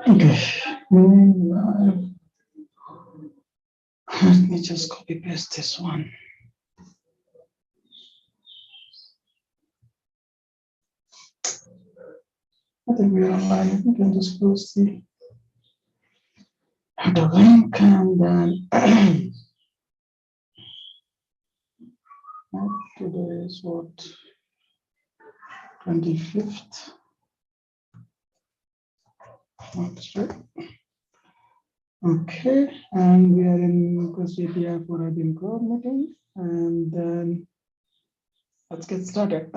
Okay. Meanwhile, let me just copy paste this one. I think we are online. We can just close the link and then today is what, 25th. That's right. Okay, and we are in request API for IBMCloud meeting, and then let's get started.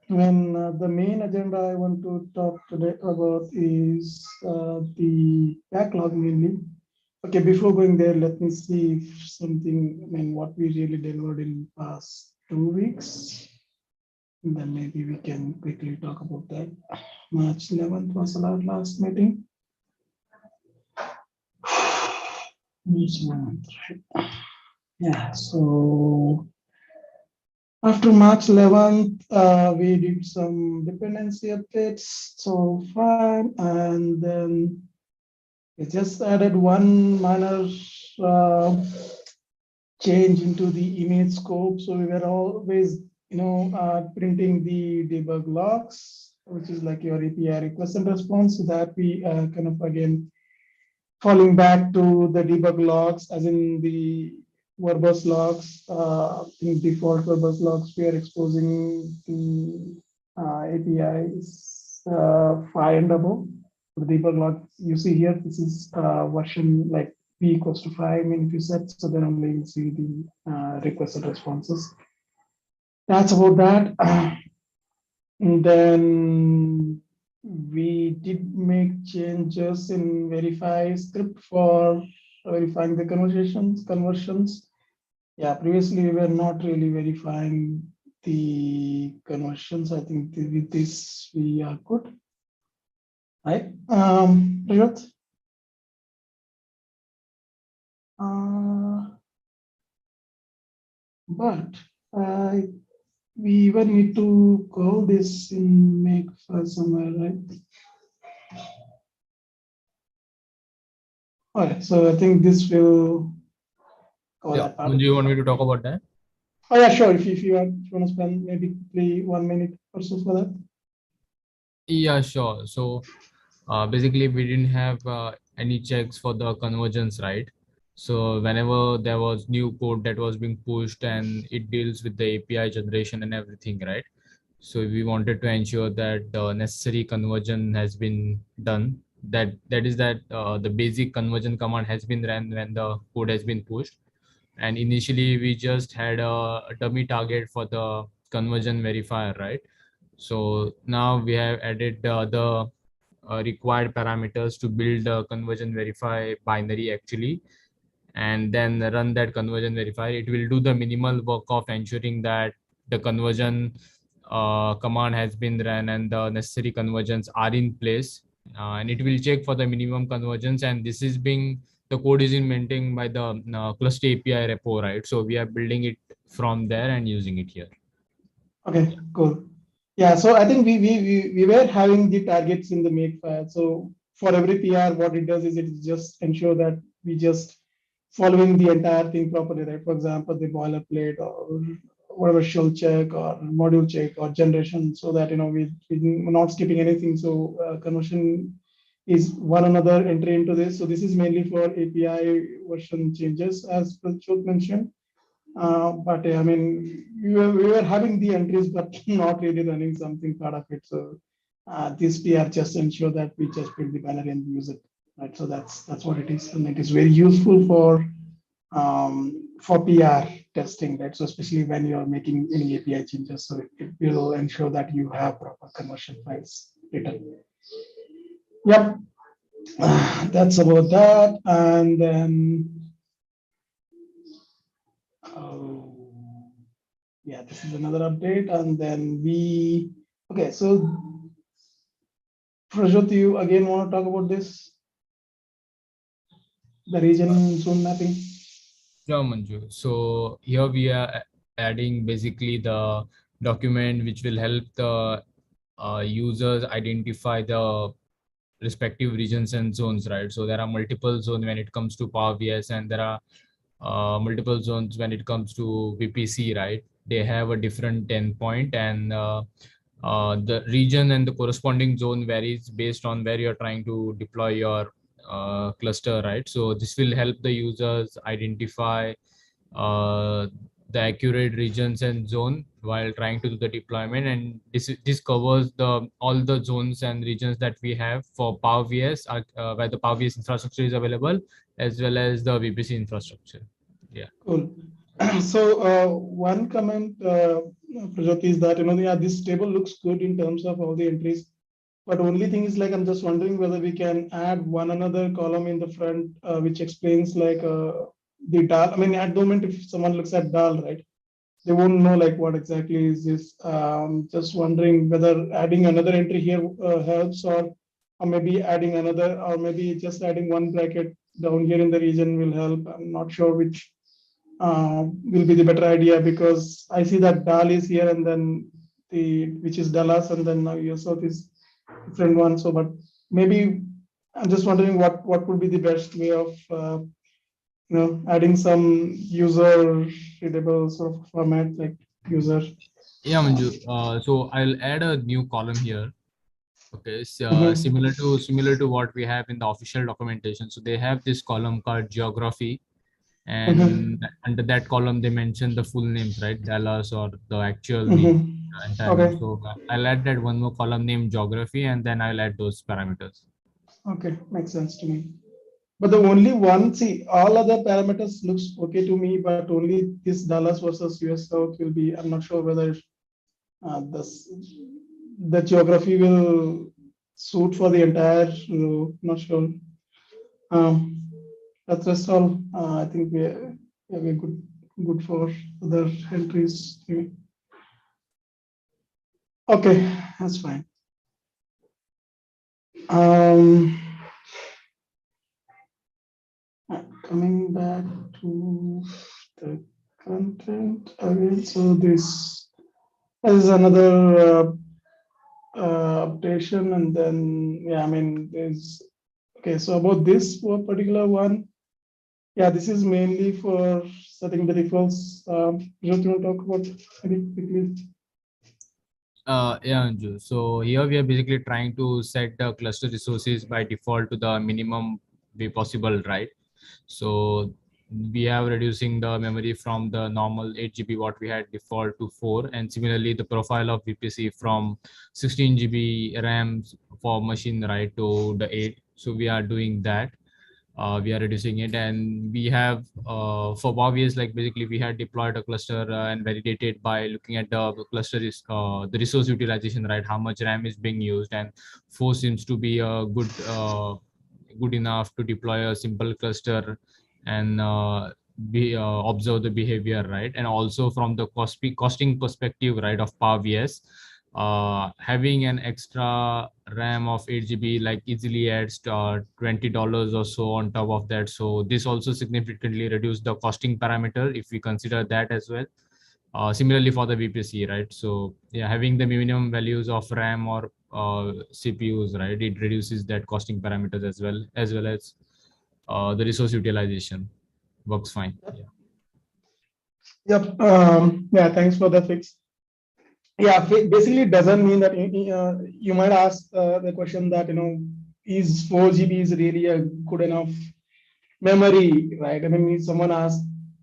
When the main agenda I want to talk today about is the backlog mainly. Okay, before going there, let me see if something, what we really delivered in past 2 weeks. And then maybe we can quickly talk about that. March 11th was our last meeting. March 11th, right? Yeah, so after March 11th, we did some dependency updates, so fine, and then we just added one minor change into the image scope. So we were always, printing the debug logs, which is like your API request and response, so that we kind of again falling back to the debug logs, as in the verbose logs. In default verbose logs, we are exposing the APIs 5 and above. The debug log you see here, this is version like p equals to 5. If you set, so then only you'll see the requests and responses. That's about that. And then we did make changes in verify script for verifying the conversions. Yeah, previously we were not really verifying the conversions. I think with this we are good. Right, Rajat? But we even need to call this in Makefile somewhere, right? All right, so I think this will cover that part. Do you want me to talk about that? Oh yeah, sure. If you want to spend maybe 1 minute or so for that. Yeah, sure. So basically we didn't have any checks for the conversions, right? So whenever there was new code that was being pushed and it deals with the API generation and everything, right? So we wanted to ensure that the necessary conversion has been done. That is that the basic conversion command has been ran when the code has been pushed. And initially we just had a dummy target for the conversion verifier, right? So now we have added the other required parameters to build a conversion verify binary actually, and then run that conversion verifier. It will do the minimal work of ensuring that the conversion command has been run and the necessary conversions are in place, and it will check for the minimum conversions. And this is being, the code is maintained by the cluster API repo, right? So we are building it from there and using it here. Okay, cool. Yeah, so I think we were having the targets in the Makefile. So for every PR, what it does is it just ensure that we just following the entire thing properly, right? For example, the boilerplate or whatever shell check or module check or generation, so that we're not skipping anything. So conversion is one another entry into this. So this is mainly for API version changes, as Prachut mentioned. But I mean, we were having the entries, but not really running something part of it. So this PR just ensure that we just build the banner and use it, right? So that's what it is, and it is very useful for PR testing, right? So especially when you are making any API changes, so it will ensure that you have proper conversion files written. Yep, that's about that, and then. Yeah, this is another update, and then okay, so Prajot, you again want to talk about this, the region zone mapping? Sure, Manju. So here we are adding basically the document which will help the users identify the respective regions and zones, right? So there are multiple zones when it comes to Power VS, and there are multiple zones when it comes to VPC, right? They have a different endpoint, and the region and the corresponding zone varies based on where you're trying to deploy your cluster, right? So this will help the users identify uh, the accurate regions and zone while trying to do the deployment. And this covers the all the zones and regions that we have for Power VS, where the Power VS infrastructure is available, as well as the VPC infrastructure. Yeah. Cool. So one comment, Prajot, is that yeah, this table looks good in terms of all the entries, but only thing is like I'm just wondering whether we can add one another column in the front, which explains like the DAL. I mean, at the moment, if someone looks at DAL, right, they won't know like what exactly is this. Just wondering whether adding another entry here helps, or maybe adding another, or maybe just adding one bracket down here in the region will help. I'm not sure which will be the better idea, because I see that Dal is here and then the which is Dallas, and then now yourself is different one. So, but maybe I'm just wondering what would be the best way of adding some user readable sort of format like user. Yeah, Manju. So I'll add a new column here. Okay, so Mhm, similar to what we have in the official documentation. So they have this column called geography, and mhm, under that column they mention the full names, right? Dallas or the actual name, mhm. entire name. Okay, So I'll add that one more column named geography, and then I'll add those parameters. okay, makes sense to me. But the only one, see, all other parameters looks okay to me, but only this Dallas versus US South will be, I'm not sure whether this the geography will suit for the entire, not sure. Um, that's just all. I think we're good for other entries. Okay, that's fine. Um, Coming back to the content again. So this is another updation, and then yeah, I mean, there's okay. So about this one particular one, yeah, this is mainly for setting the defaults. Just want to talk about very quickly. Yeah, Anju. So here we are basically trying to set the cluster resources by default to the minimum way possible, right? So we have reducing the memory from the normal 8 GB what we had default to 4, and similarly the profile of VPC from 16 GB RAM for machine, right, to the 8. So we are doing that. We are reducing it, and we have for obvious, like basically we had deployed a cluster and validated by looking at the cluster is the resource utilization, right, how much RAM is being used, and 4 seems to be a good enough to deploy a simple cluster and observe the behavior, right? And also from the costing perspective, right, of Power VS, having an extra RAM of 8 GB like easily adds $20 or so on top of that. So this also significantly reduced the costing parameter if we consider that as well. Similarly for the VPC, right? So yeah, having the minimum values of RAM or CPUs, right, it reduces that costing parameters as well as the resource utilization works fine. Yeah. Yep. Yeah. Thanks for the fix. Yeah. Basically, it doesn't mean that you might ask the question that is 4 GB is really a good enough memory, right? I mean, someone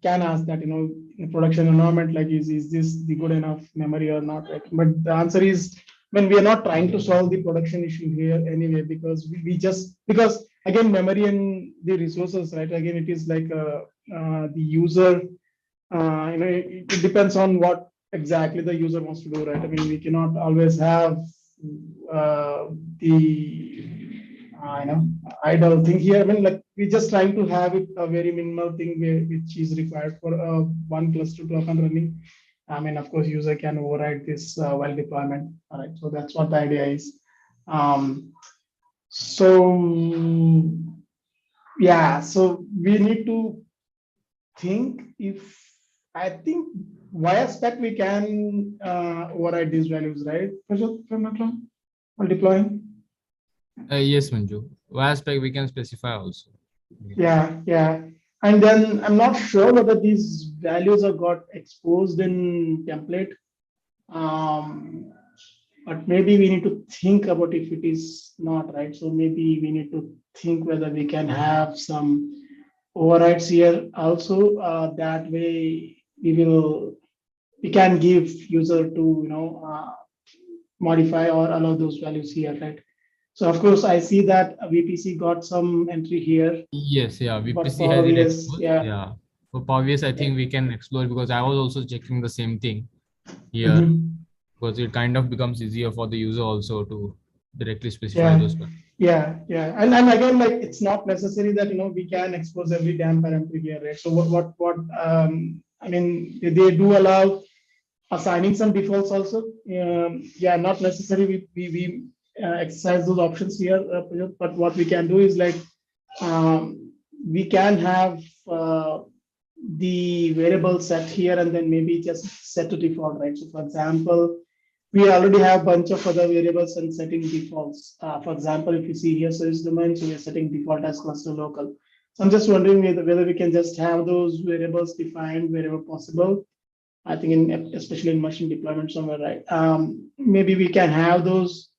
can ask that, in a production environment, like, is this the good enough memory or not, right? But the answer is, when we are not trying to solve the production issue here anyway, because we just, because again, memory and the resources, right? Again, it is like the user, it depends on what exactly the user wants to do, right? I mean, we cannot always have the idle thing here. I mean, like, we're just trying to have it a very minimal thing which is required for one cluster to up and running. I mean, of course, user can override this while deployment. All right, so that's what the idea is. So yeah, so we need to think if, I think via spec we can override these values, right? Prashant, if I'm not wrong, while deploying. Yes, Manju. Aspect we can specify also. Yeah. Yeah. And then I'm not sure whether these values are got exposed in template. Um, but maybe we need to think about if it is not right. So maybe we need to think whether we can have some overrides here also. That way we can give user to modify or allow those values here, right? So of course I see that VPC got some entry here, Yes, yeah. but VPC has Power it VS, exposed. yeah. Yeah. For Power BI, I Yeah. think we can explore because I was also checking the same thing here Mhm. because it kind of becomes easier for the user also to directly specify Yeah, those. and again, like it's not necessary that we can expose every damn parameter here, right? So what I mean, they do allow assigning some defaults also. Yeah, not necessary. We exercise those options here, but what we can do is like we can have the variable set here and then maybe just set to default, right? So for example, we already have a bunch of other variables and setting defaults. For example, if you see here service domain, so we're setting default as cluster local. So I'm just wondering whether we can just have those variables defined wherever possible. I think especially in machine deployment somewhere, right? Maybe we can have those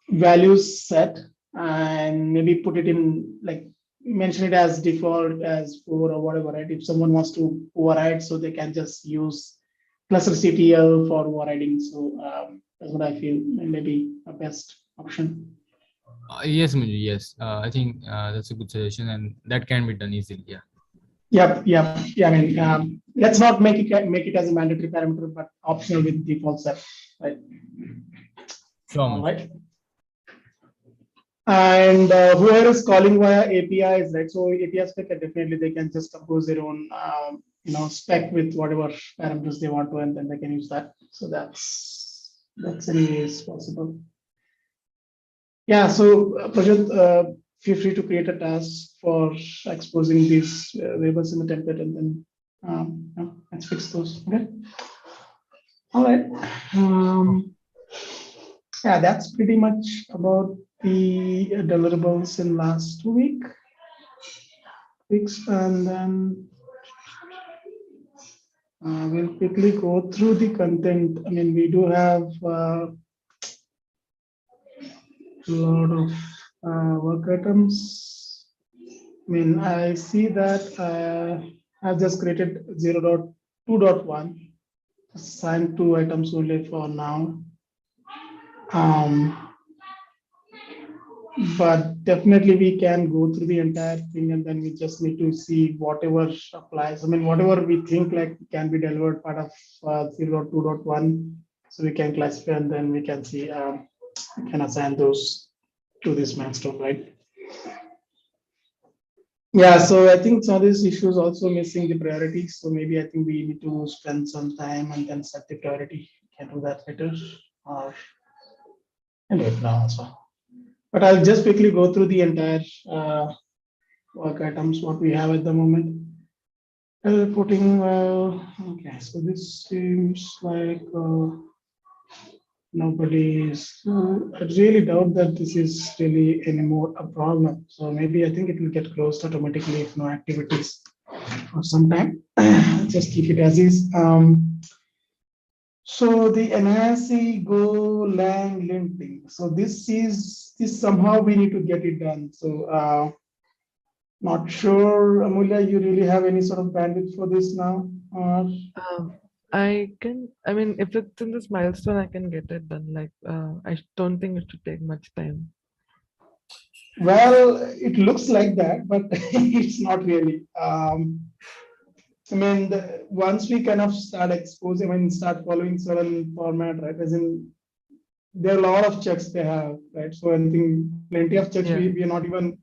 values set and maybe put it in like mention it as default as 4 or whatever, right? If someone wants to override, so they can just use cluster CTL for overriding. So that's what I feel maybe a best option. Yes, Manju. Yes. I think that's a good suggestion, and that can be done easily. Yeah. Yep. Yeah, I mean, let's not make it as a mandatory parameter, but optional with default set, right? Sure, All Manju. right. And whoever is calling via APIs, right? So API spec, definitely they can just compose their own, spec with whatever parameters they want to, and then they can use that. So that's anyways possible. Yeah. So Prajit, feel free to create a task for exposing these variables in the template, and then let's fix those. Okay. All right. Yeah, that's pretty much about the deliverables in last weeks, and then we'll quickly go through the content. I mean, we do have a lot of work items. I mean, I see that I've just created 0.2.1, assigned 2 items only for now. Um, but definitely we can go through the entire thing and then we just need to see whatever applies. I mean, whatever we think like can be delivered part of 0.2.1, so we can classify and then we can see, we can assign those to this milestone, right? Yeah, so I think some of these issues also missing the priorities. So maybe I think we need to spend some time and then set the priority. We can do that later or and do it now also. But I'll just quickly go through the entire work items what we have at the moment. Reporting, well, okay, so this seems like nobody's. I really doubt that this is really anymore a problem. So maybe I think it will get closed automatically if no activities for some time. Just keep it as is. So the NIC Go Lang linting. So this somehow we need to get it done. So not sure, Amulya, you really have any sort of bandwidth for this now? Or I mean, if it's in this milestone, I can get it done. Like, I don't think it should take much time. well, it looks like that, but it's not really. I mean, once we kind of start exposing, I mean, start following certain format, right? As in, there are a lot of checks they have, right? So I think plenty of checks Yeah, we're not even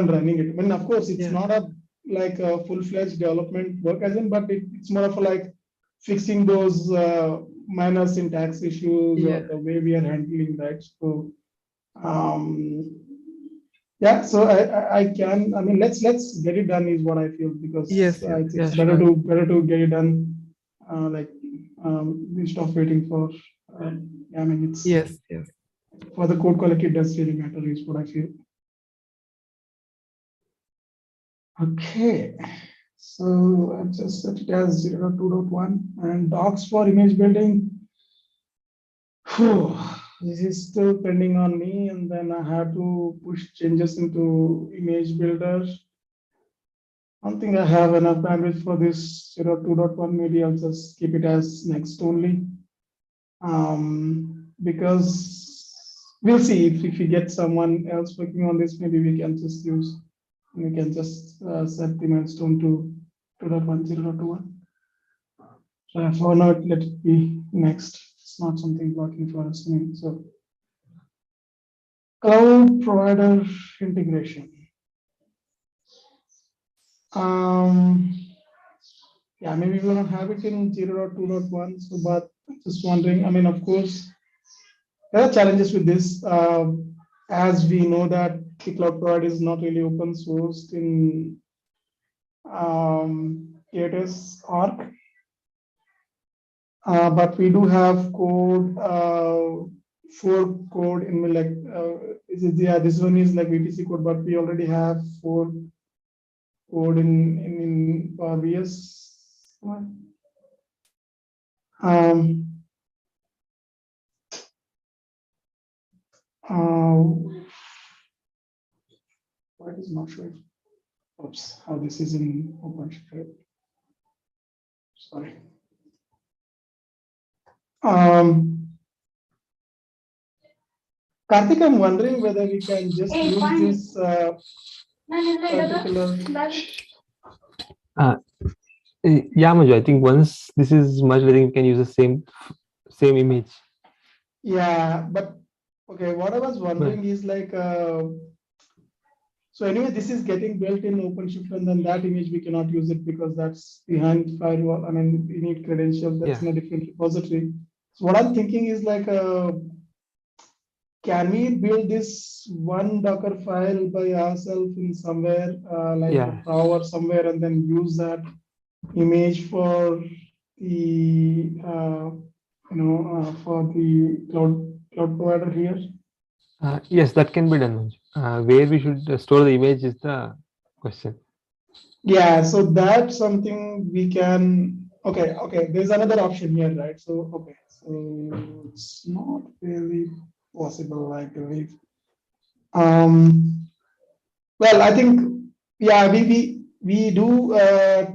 running it. I mean, of course, it's yeah, not a like a full-fledged development work as in, but it's more of a like fixing those minor syntax issues or yeah. the way we are handling that. So um, yeah, so I can, I mean, let's get it done is what I feel, because Yes, yes, it's yeah, sure. better to get it done, like instead of waiting for. I mean, it's Yes, yes. for the code quality, it does really matter, is what I feel. Okay, so I've just set it as 0.2.1 and docs for image building. Phew, this is still pending on me, and then I have to push changes into image builder. I don't think I have enough bandwidth for this 0.2.1. Maybe I'll just keep it as next only. Because we'll see if we get someone else working on this, maybe we can just set the milestone to 2.1, 0.21. So for now, let it be next. It's not something blocking for us. So cloud provider integration. Yeah, maybe we don't have it in 0.2.1. So, but just wondering, I mean, of course, there are challenges with this. As we know that the cloud provider is not really open sourced in AWS org, but we do have code, for code in like, yeah, this one is like VPC code, but we already have for code in Power BS. Why is not sure? Oops, how this is in OpenShift. Sorry. Karthik, I'm wondering whether we can just use this particular. Yeah, Maju, I think once this is merged, I think we can use the same image. Yeah, but okay, what I was wondering is like, so anyway, this is getting built in OpenShift, and then that image we cannot use it because that's behind firewall. I mean, we need credentials, that's in a different repository. So what I'm thinking is like, can we build this one Docker file by ourselves in somewhere, like a Prow or somewhere, and then use that image for the for the cloud provider here? Yes, that can be done. Where we should store the image is the question. Yeah, so that's something we can. Okay. There's another option here, right? So okay, so it's not really possible, I believe. Well, I think, yeah, we do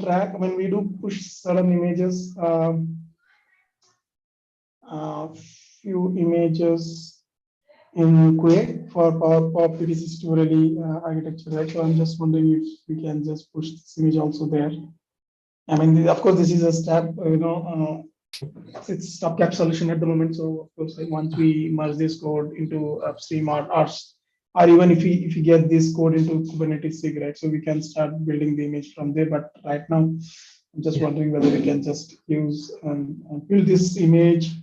track. I mean, we do push certain images. Few images in QA for Power PVC really architecture, right? So I'm just wondering if we can just push this image also there. I mean, of course, this is a step, it's stopgap solution at the moment. So of course, like, once we merge this code into upstream or even if we get this code into Kubernetes SIG, right? So we can start building the image from there. But right now, I'm just wondering whether we can just use build this image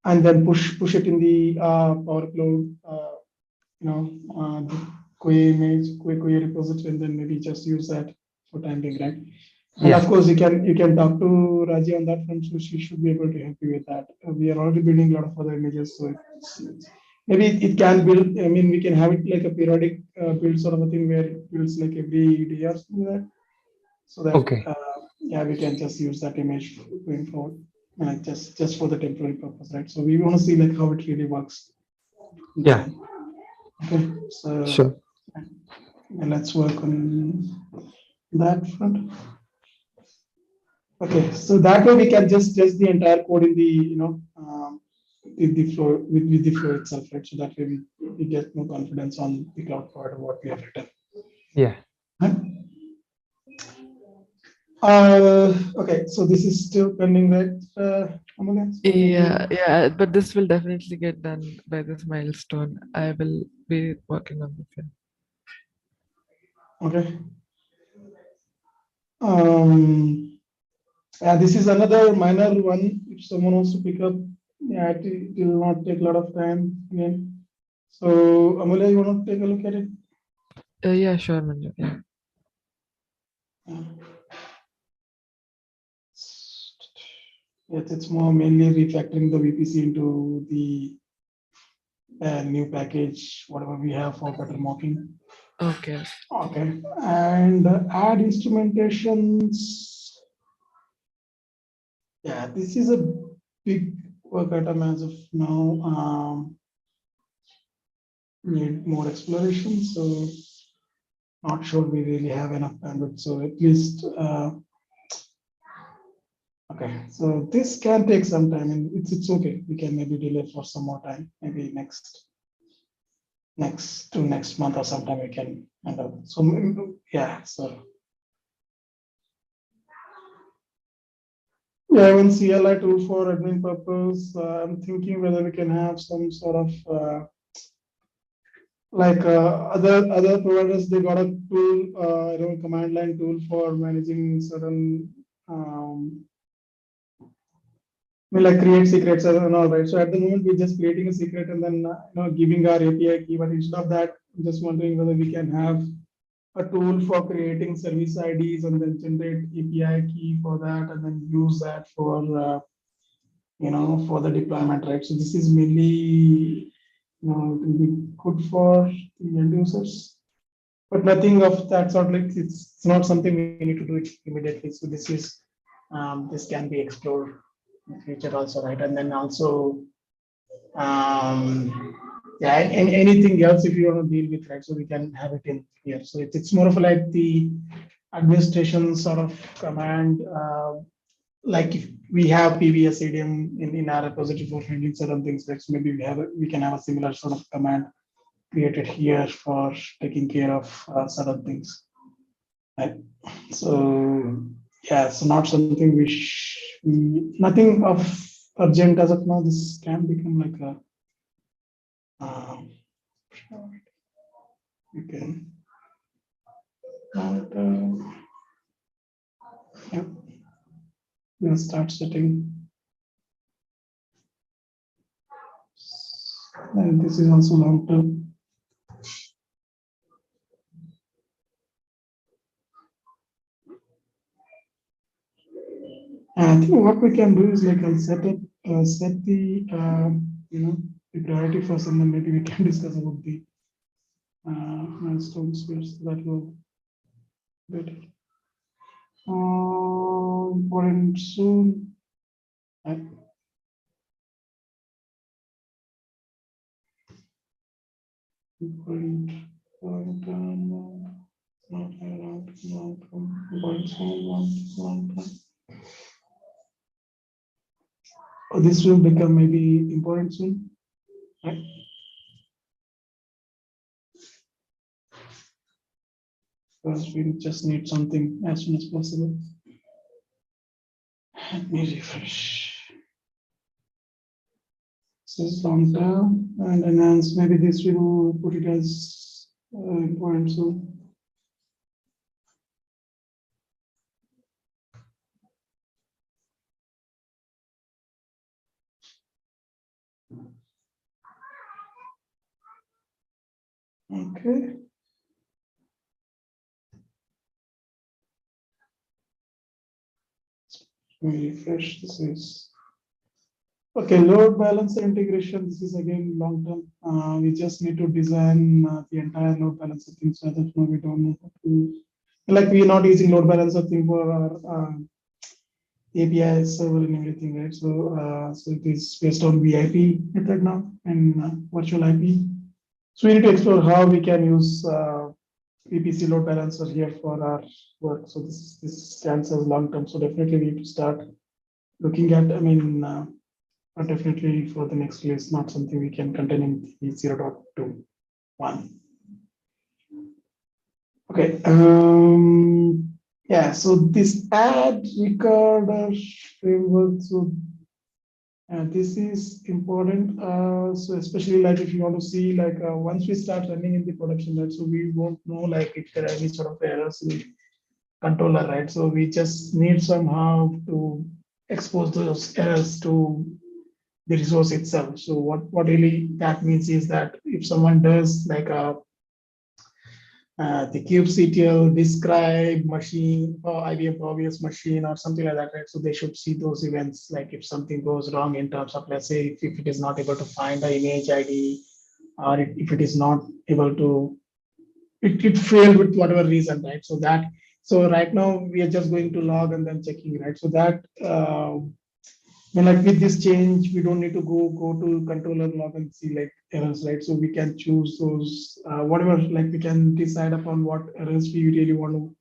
and then push it in the Power Cloud, the QA image, QA repository, and then maybe just use that for time being, right? And of course, you can talk to Raji on that front, so she should be able to help you with that. We are already building a lot of other images, so maybe it can build. I mean, we can have it like a periodic build sort of a thing where it builds like every day or something like that, so that yeah, we can just use that image going forward, just for the temporary purpose, right? So we want to see like how it really works. Yeah. Okay. So sure. Let's work on that front. Okay, so that way we can just test the entire code in the the flow with the flow itself, right? So that way we get more confidence on the cloud provider what we have written. Yeah. Right? Okay, so this is still pending, right? Yeah, but this will definitely get done by this milestone. I will be working on this. Okay. Yeah, this is another minor one. If someone wants to pick up, yeah, it will not take a lot of time again. So, Amulya, you want to take a look at it? Yeah, sure, Manju. Yeah. Yes, it's more mainly refactoring the VPC into the a new package, whatever we have for better mocking. Okay. Okay, and add instrumentations. Yeah, this is a big work item as of now. Need more exploration, so not sure we really have enough bandwidth. So at least, okay. So this can take some time, and it's okay. We can maybe delay for some more time. Maybe next month or sometime we can handle. So yeah. So yeah, one CLI tool for admin purpose. I'm thinking whether we can have some sort of like other providers. They got a tool, command line tool for managing certain. I mean, like create secrets and all, right? So at the moment, we're just creating a secret and then giving our API key. But instead of that, I'm just wondering whether we can have a tool for creating service IDs and then generate API key for that and then use that for for the deployment, right? So this is mainly it will be good for the end users, but nothing of that sort. Like it's not something we need to do it immediately. So this can be explored in the future also, right? And then also yeah, and anything else if you want to deal with, right? So we can have it in here. So it's more of like the administration sort of command. Like if we have PBS ADM in our repository for handling certain things, like so maybe we can have a similar sort of command created here for taking care of certain things. Right. So yeah, so not something nothing of urgent as of now. This can become like a you can yeah, we'll start setting. And this is also long term. I think what we can do is like I'll set the the priority first, and then maybe we can discuss about the milestones first. That will better. Important soon. Important long term. Not around long term. Important soon. Long term. Oh, this will become maybe important soon, right? Because we just need something as soon as possible. Let me refresh. This is long term and enhance. Maybe this will put it as important soon. Okay. Let me refresh. This is okay. Load balancer integration. This is again long term. We just need to design the entire load balancer thing. So as of now, we don't know how to. Like we are not using load balancer thing for our API server and everything, right? So it is based on VIP method now and virtual IP. So we need to explore how we can use VPC load balancer here for our work. So this stands as long term. So definitely we need to start looking at. I mean, but definitely for the next list, not something we can contain in the 0.21. Okay. Yeah. So this add recorder framework. So this is important. So especially like if you want to see like once we start running in the production, right? So we won't know like if there are any sort of errors in the controller, right? So we just need somehow to expose those errors to the resource itself. So what really that means is that if someone does like a the kubectl describe machine or IBM obvious machine or something like that, right? So they should see those events, like if something goes wrong in terms of, let's say, if it is not able to find the image ID or if it is not able to, it failed with whatever reason, right? So right now we are just going to log and then checking, right? So that when like with this change, we don't need to go to controller log and see like errors, right? So we can choose those whatever, like we can decide upon what errors we really want to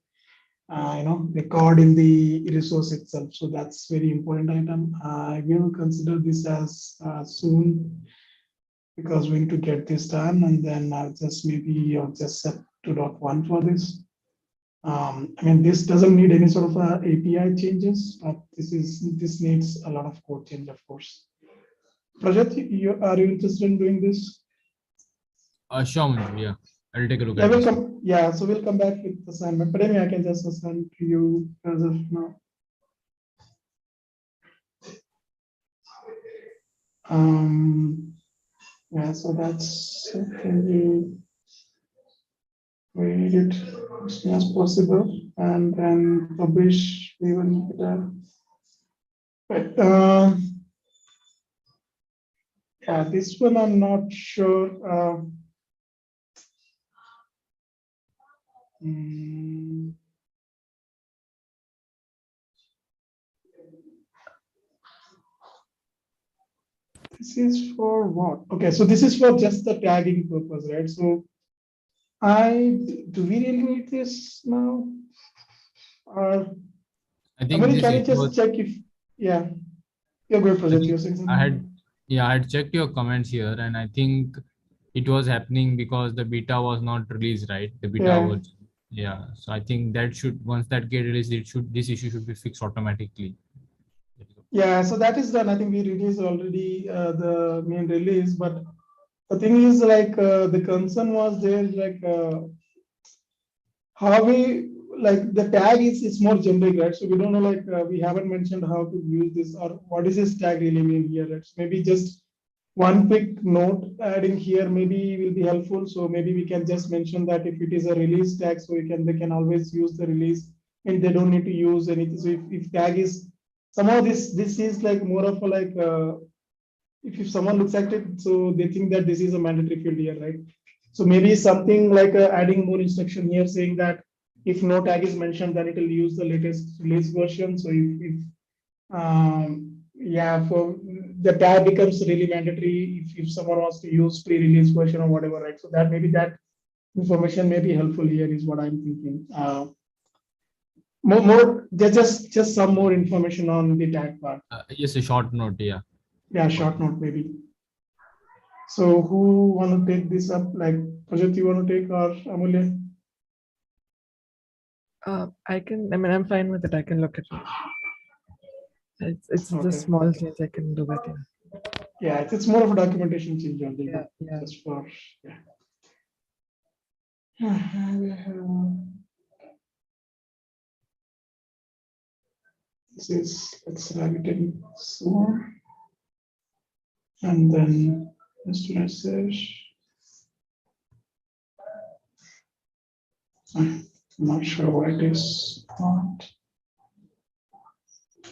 record in the resource itself. So that's very important item. I will consider this as soon, because we need to get this done, and then I'll just maybe I'll just set 2.1 for this. I mean, this doesn't need any sort of API changes, but this needs a lot of code change, of course. Prajat, are you interested in doing this? Sure, Manju, yeah. I'll take a look Yeah, at we'll this. come. Yeah, so we'll come back with the assignment. But anyway, I can just assign to you as of now. Yeah, so that's can we read it as soon as possible and then publish even better. But yeah, this one I'm not sure. Mm, this is for what? Okay, so this is for just the tagging purpose, right? So do we really need this now? Or I think Amali, this can you issue was, just check if, yeah, you're good, I Prajat, think you're saying I had, something? yeah, I had checked your comments here, and I think it was happening because the beta was not released, right? The beta Yeah. was, yeah. So I think that should, once that get released, this issue should be fixed automatically. Yeah, so that is done. I think we released already the main release, but the thing is like the concern was there, like how we like the tag is more generic, right? So we don't know, like we haven't mentioned how to use this or what is this tag really mean here, right? So maybe just one quick note adding here maybe will be helpful. So maybe we can just mention that if it is a release tag, so they can always use the release and they don't need to use anything. So if tag is somehow this is like more of a like if someone looks at it, so they think that this is a mandatory field here, right? So maybe something like adding more instruction here saying that if no tag is mentioned, then it will use the latest release version. So if yeah, for the tag becomes really mandatory if someone wants to use pre-release version or whatever, right? So that maybe that information may be helpful here is what I'm thinking. Just some more information on the tag part. Yes, a short note, yeah. Yeah, short note maybe. So who want to take this up? Like Prajat, you want to take or Amulya? I can. I mean, I'm fine with it. I can look at it. It's Okay. just small change. I can do that. Yeah, it's more of a documentation change only. Yeah. Yeah. Just for yeah. This is let's write it in so and then just message. I'm not sure what it is.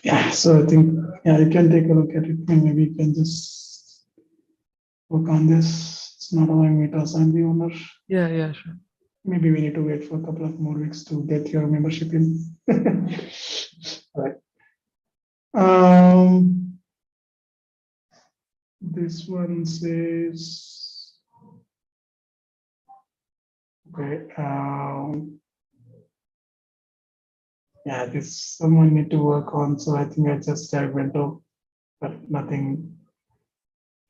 Yeah, so I think yeah, you can take a look at it. Maybe you can just work on this. It's not allowing me to assign the owner. Yeah. Yeah. Sure. Maybe we need to wait for a couple of more weeks to get your membership in. All right. This one says, okay. Yeah, this someone need to work on. So I think I just went off, but nothing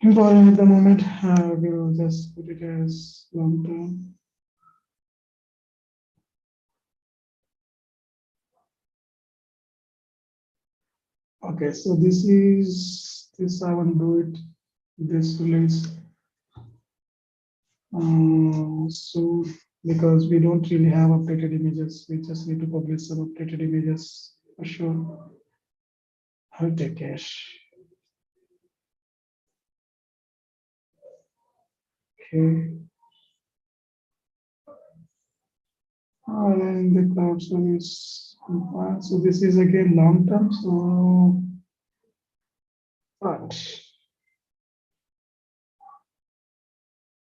important at the moment. We'll just put it as long term. Okay, so this I want to do it this release. So because we don't really have updated images, we just need to publish some updated images for sure. I'll take cache. Okay. And the cloud service. So this is again long term. So, but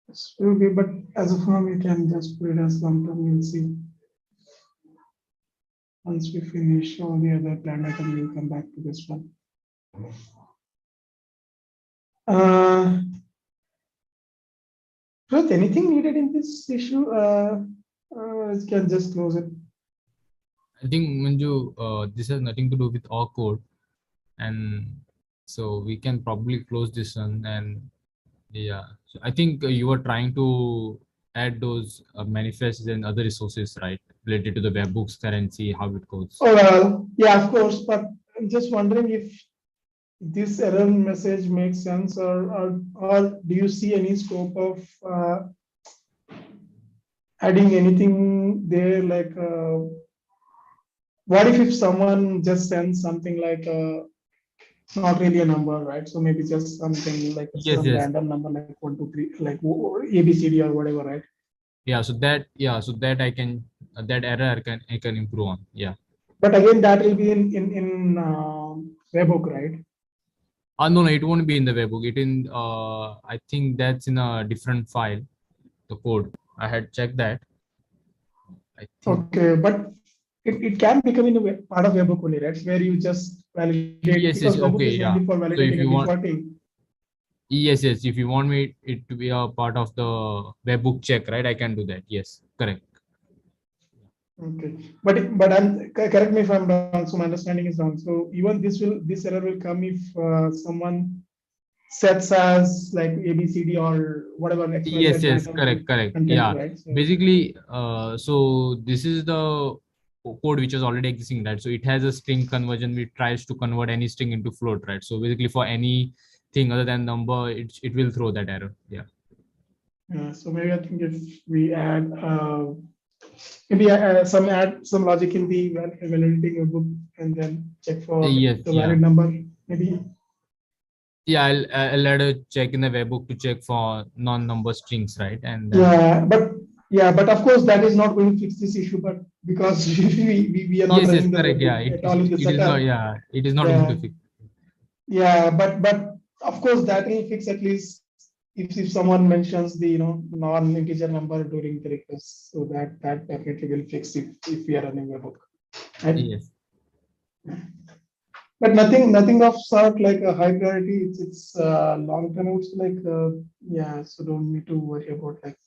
It's okay, but as of now, we can just put it as long term. We'll see. Once we finish all the other plan item, we'll come back to this one. Ruth, anything needed in this issue? You can just close it. I think Manju, this has nothing to do with our code, and so we can probably close this one. And yeah, so I think you were trying to add those manifests and other resources, right, related to the webhooks currency, how it goes. Oh, well, yeah, of course, but I'm just wondering if this error message makes sense, or do you see any scope of adding anything there? Like, what if someone just sends something like not really a number, right? So maybe just something like Yes, some yes. random number like 1, 2, 3, like ABCD or whatever, right? Yeah, so that I can that error I can improve on. Yeah. But again, that will be in webhook, right? No, it won't be in the webhook. It in I think that's in a different file, the code. I had checked that. I think. Okay, but it can become in a part of webhook only, right? Where you just validate, Yes, because yes, webhook okay, is yeah. mainly for So if validating you and want, defaulting. yes, if you want me it to be a part of the webhook check, right? I can do that. Yes, correct. Okay, but I'm correct me if I'm wrong. So my understanding is wrong. So even this error will come if someone sets as like ABCD or whatever Yes, XYZ yes, random correct. content, Yeah. right? So Basically, so this is the code which is already existing, right? So it has a string conversion which tries to convert any string into float, right? So basically for anything other than number, it will throw that error. Yeah. so maybe I think if we add maybe add some logic in the validating a book and then check for Yes, the yeah. valid number, maybe. Yeah, I'll add a check in the webhook to check for non-number strings, right? And then But of course that is not going to fix this issue. But because we are not yes, running the correct. Yeah, webhook at all in the it is not. setup. Yeah, it is not going to Yeah, fix. but of course that will fix at least if someone mentions the non-integer number during the request. So that definitely will fix if we are running webhook. Right? Yes. But nothing of sort like a high priority. It's long term. It's like so don't need to worry about like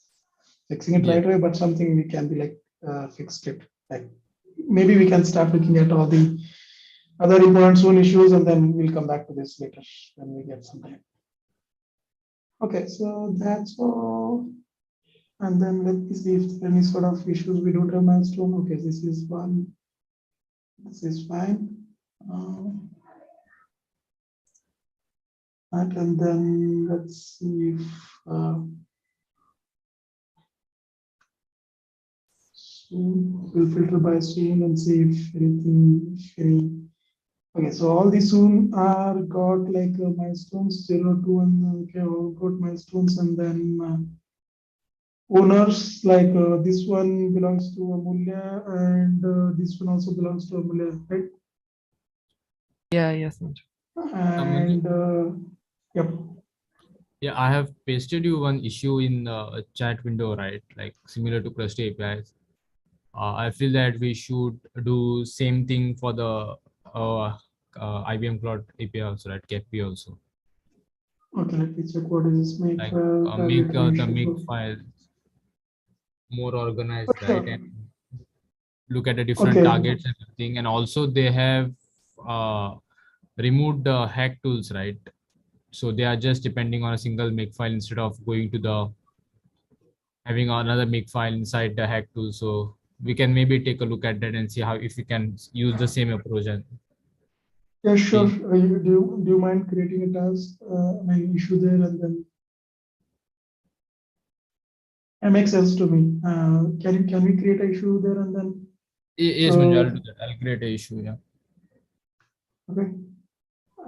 fixing it Yes. right away. But something we can be like fixed it. Like maybe we can start looking at all the other important zone issues, and then we'll come back to this later when we get some time. Okay, so that's all. And then let me see if there are any sort of issues we don't have milestone. Okay, this is one. This is fine. And then let's see if soon we'll filter by soon and see if any. Okay, so all the soon are got like milestones 0, 2, and okay, all got milestones, and then owners like this one belongs to Amulya, and this one also belongs to Amulya, right? Yeah, yes, Manju. And yep. Yeah, I have pasted you one issue in the chat window, right? Like similar to Crust APIs. I feel that we should do same thing for the IBMCloud API also, right? KP also. Okay, let me check what is this make Like file make target the make issue. files more organized, Oh, right? sure. And look at the different Okay. targets and everything. And also they have removed the hack tools, right? So they are just depending on a single make file instead of going to the having another make file inside the hack tool. So we can maybe take a look at that and see how if we can use the same approach and Yeah, sure. change. Do you mind creating a task, issue there, and then it makes sense to me. Can we create an issue there and then? Yes, Manju, I'll So do that. I'll create a issue. Yeah. okay,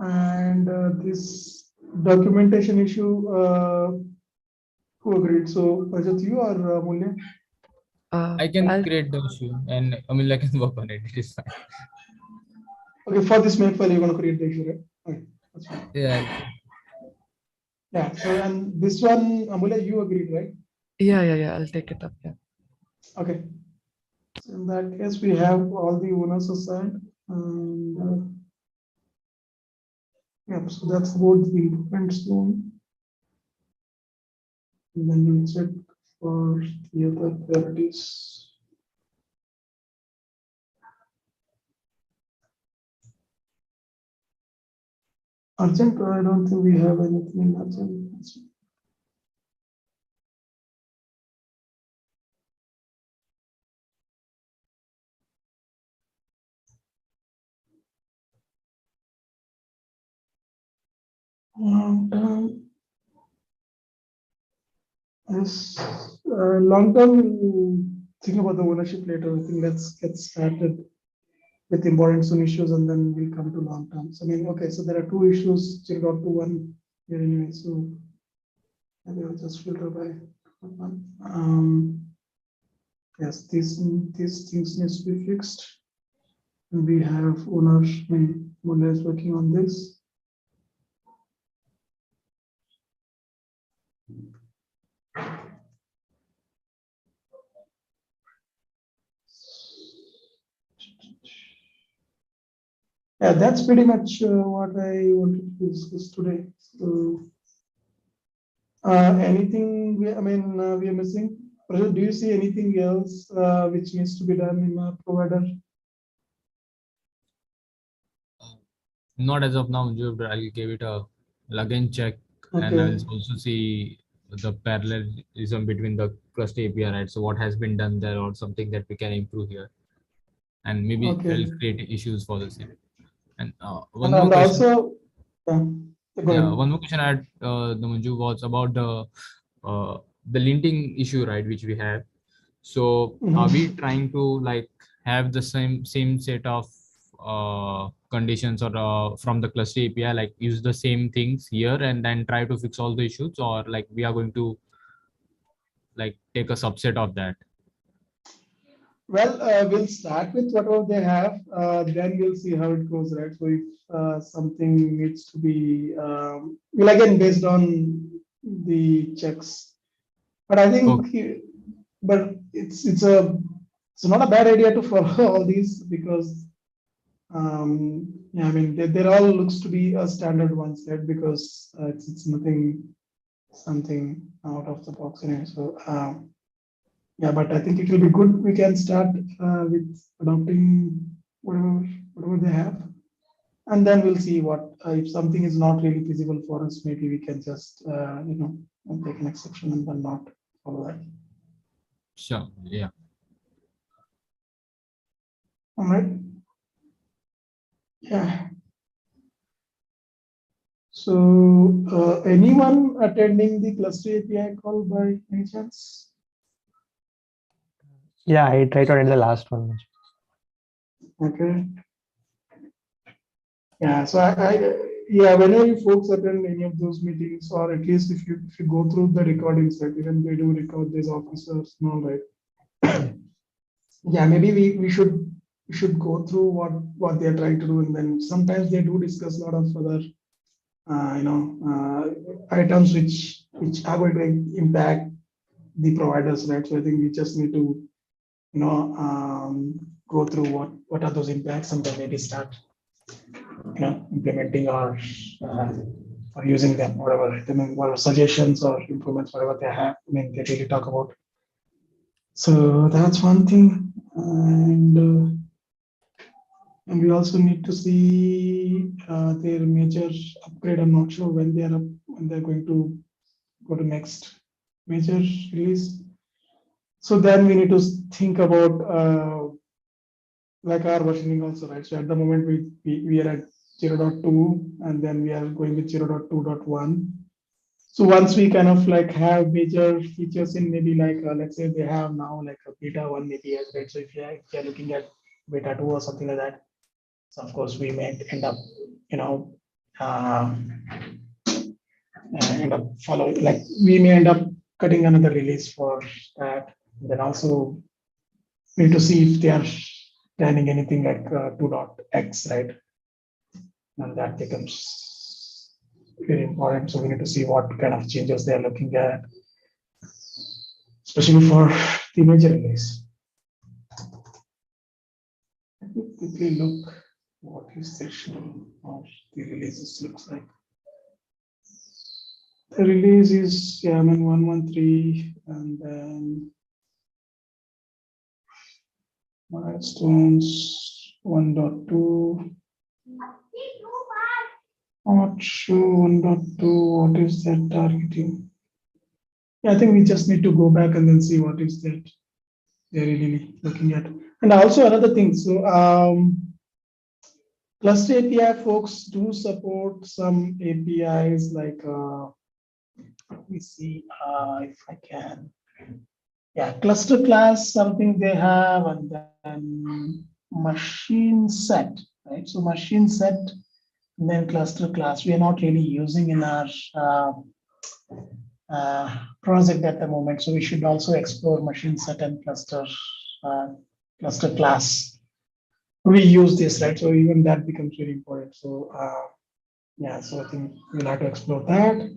and this documentation issue, who agreed? So was it you or Mulya? I can I'll create the issue and Amila can work on it. It is fine. Okay, for this make file, you're gonna create the issue, right? Okay, that's fine. Yeah. Yeah. So and this one, Amula, you agreed, right? Yeah. I'll take it up. Yeah. Okay. So in that case, we have all the owners assigned. And yeah, so that's about the improvement zone. And then we'll check for the other priorities. Urgent, I don't think we have anything urgent. Yes, long term, we'll think about the ownership later. I think let's get started with important soon issues and then we'll come to long term. So I mean, okay, so there are two issues, 0.21 here anyway. So maybe I'll just filter by one. Yes, these things needs to be fixed. And we have owners, I mean, Mona is working on this. Yeah, that's pretty much what I wanted to discuss today. So, anything we are missing? Prashant, do you see anything else which needs to be done in our provider? Not as of now, Manju, but I'll give it a again check, and Okay. I'll also see the parallelism between the Crust API, right? So what has been done there, or something that we can improve here, and maybe Okay. I'll create issues for the same. And And, one more question. also, yeah, go Yeah, ahead. one more question I had, the Manju, was about the linting issue, right, which we have. So are we Mhm. trying to like have the same set of conditions, or from the cluster API, like use the same things here and then try to fix all the issues, or like we are going to like take a subset of that? Well, we'll start with whatever they have, then we'll see how it goes, right? So if something needs to be, well, again, based on the checks. But I think, Okay. but it's not a bad idea to follow all these because, yeah, I mean, they all looks to be a standard ones, right? Because it's nothing, something out of the box anyway. So, yeah, but I think it will be good. We can start with adopting whatever they have, and then we'll see what if something is not really feasible for us. Maybe we can just take an exception and then not follow that. Sure. Yeah. All right. Yeah. So, anyone attending the cluster API call by any chance? Yeah, I tried to end the last one. Okay. Yeah, so yeah, whenever you folks attend any of those meetings, or at least if you go through the recordings, like even they do record these officers and all, right? Yeah, maybe we should go through what they're trying to do, and then sometimes they do discuss a lot of other items which are going to impact the providers, right? So I think we just need to go through what are those impacts, and then maybe start implementing uh, or using them, whatever. I mean, whatever suggestions or improvements, whatever they have. I mean, they really talk about. So that's one thing, and we also need to see their major upgrade. I'm not sure when they're going to go to next major release. So then we need to think about like our versioning also, right? So at the moment we are at 0.2 and then we are going with 0.2.1. So once we kind of like have major features in maybe like let's say they have now like a beta 1 maybe as right. So if you're looking at beta 2 or something like that, so of course we may end up you know um, end up following like we may end up cutting another release for that. Then also we need to see if they are planning anything like 2.x, right? And that becomes very important. So we need to see what kind of changes they are looking at, especially for the major release. Let me quickly look what is section of the releases looks like. The release is 113, and then milestones 1.2. Not sure 1.2. What is that targeting? Yeah, I think we just need to go back and then see what is that they're really looking at. And also another thing. So Cluster API folks do support some APIs like let me see if I can. Yeah, cluster class, something they have, and then machine set, right? So machine set, and then cluster class. We are not really using in our project at the moment, so we should also explore machine set and cluster class. We use this, right? So even that becomes very important. So yeah, so I think we'll have to explore that.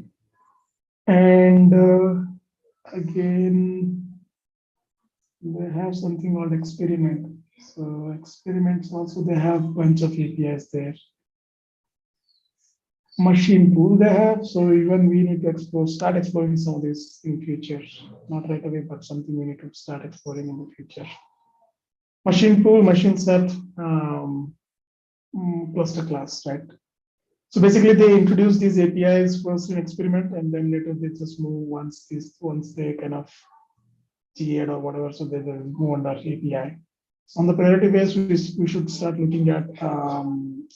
And again, they have something called experiment. So experiments also, they have a bunch of APIs there. Machine pool they have, so even we need to explore, start exploring some of this in future. Not right away, but something we need to start exploring in the future. Machine pool, machine set, cluster class, right? So basically, they introduce these APIs first in experiment, and then later they just move once they kind of GA'd or whatever, so they will move under API. So on the priority base, we should start looking at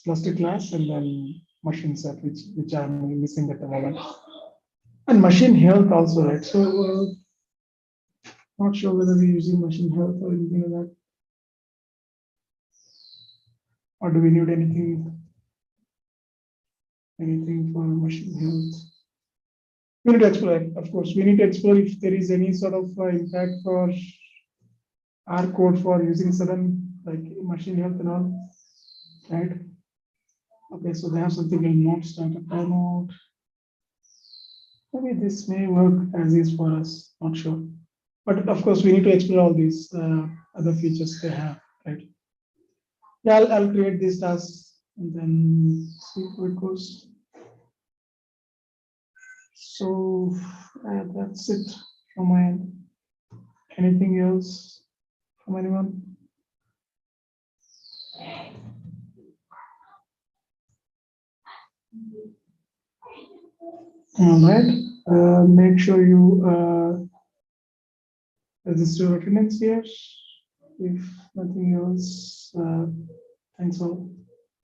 cluster class and then machine set, which I'm missing at the moment, and machine health also, right? So not sure whether we're using machine health or anything like that, or do we need anything for machine health? We need to explore, of course. We need to explore if there is any sort of impact for our code for using certain like machine health and all, right? Okay, so they have something in node startup node. Maybe this may work as is for us, not sure. But of course, we need to explore all these other features they have, right? Yeah, I'll create these tasks and then see how it goes. So that's it from my end. Anything else from anyone? All right. Make sure you register attendance here. If nothing else, thanks all.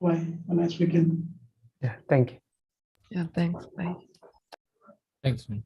Bye. Have a nice weekend. Yeah, thank you. Yeah, thanks. Bye. Thanks, man.